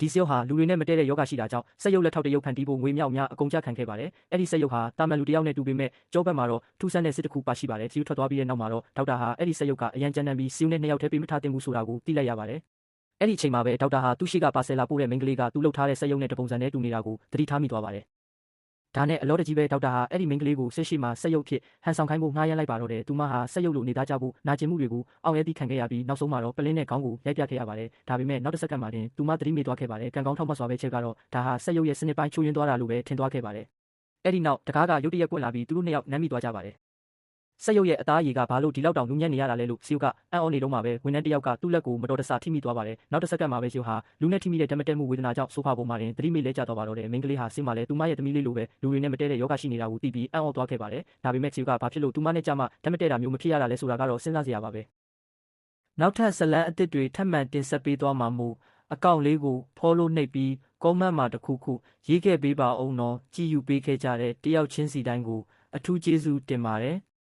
ဒီစရုပ်ဟာလူတွေနဲ့မတည့်တဲ့ယောဂရှိတာကြောင့်စက်ရုပ်လက်ထောက်တစ်ရုပ်ဖန်တီးဖို့ငွေမြောက်များအကုန်ကျခံခဲ့ပါတယ်အဲ့ဒီစက်ရုပ်ဟာတာမန်လူတစ်ယောက်နဲ့တူပေမဲ့ကြောဘက်မှာတော့ထူးဆန်းတဲ့စစ်တစ်ခုပါရှိပါတယ်စီယူထွက်သွားပြီးတဲ့နောက်မှာတော့ဒေါက်တာဟာအဲ့ဒီစက်ရုပ်ကအရန်ကြမ်းတမ်းပြီးစီယူနဲ့2ယောက်တည်းပေးမထားတင်ဘူးဆိုတာကိုသိလိုက်ရပါတယ်အဲ့ဒီအချိန်မှာပဲဒေါက်တာဟာသူ့ရှိကပါဆယ်လာပို့တဲ့မိန်းကလေးကသူ့လှုပ်ထားတဲ့စက်ရုပ်နဲ့တပုံစံနဲ့တူနေတာကိုသတိထားမိသွားပါတယ်ဒါနဲ့အလောတကြီးပဲဒေါက်တာဟာအဲ့ဒီမိန်းကလေးကိုဆက်ရှိမှစက်ရုပ်ဖြစ်ဟန်ဆောင်ခိုင်းဖို့ငှားရမ်းလိုက်ပါတော့တယ်သူမဟာစက်ရုပ်လိုနေသားကြဖို့နာကျင်မှုတွေကိုအောင်ရဲပြီးခံခဲ့ရပြီးနောက်ဆုံးမှာတော့ပလင်းနဲ့ခေါင်းကိုရိုက်ပြခဲ့ရပါတယ်ဒါပေမဲ့နောက်တစ်စက္ကန့်မှတင်သူမသတိမေ့သွားခဲ့ပါတယ်ကံကောင်းထောက်မှတ်စွာပဲချက်ကတော့ဒါဟာစက်ရုပ်ရဲ့စနစ်ပိုင်းချိုးယွင်းသွားတာလို့ပဲထင်သွားခဲ့ပါတယ်အဲ့ဒီနောက်တကားကရုတ်တရက်ကွက်လာပြီးသူတို့နှစ်ယောက်နမ်းမိသွားကြပါတယ်စက်ရုပ်ရဲ့အသားအရည်ကဘာလို့ဒီလောက်တောင်လူညံ့နေရတာလဲလို့စီယုကအံ့ဩနေတော့မှပဲဝန်ထမ်းတစ်ယောက်ကသူ့လက်ကိုမတော်တဆထိမိသွားပါတယ်နောက်တစ်စက္ကန့်မှာပဲစီယုဟာလူနဲ့ထိမိတဲ့ဓာတ်မတည့်မှုဝေဒနာကြောင့်ဆိုဖာပေါ်မှာတင်သတိမေ့လဲကျသွားပါတော့တယ်မိန်းကလေးဟာစင်မှာလဲသူမရဲ့သမီးလေးလိုပဲလူတွေနဲ့မတည့်တဲ့ယောဂရှိနေတာကိုသိပြီးအံ့ဩသွားခဲ့ပါတယ်ဒါပေမဲ့စီယုကဘာဖြစ်လို့သူမနဲ့ကြမှာဓာတ်မတည့်တာမျိုးမဖြစ်ရတာလဲဆိုတာကတော့စဉ်းစားစရာပါပဲနောက်ထပ်ဇလန်းအသစ်တွေထပ်မံတင်ဆက်ပေးသွားမှာမို့အကောင့်လေးကို follow နှိပ်ပြီး comment မှာတစ်ခုခုရေးခဲ့ပေးပါအောင်နော်ကြည့်ယူပေးခဲ့ကြတဲ့တယောက်ချင်းစီတိုင်းကိုအထူးကျေးဇူးတင်ပါတယ်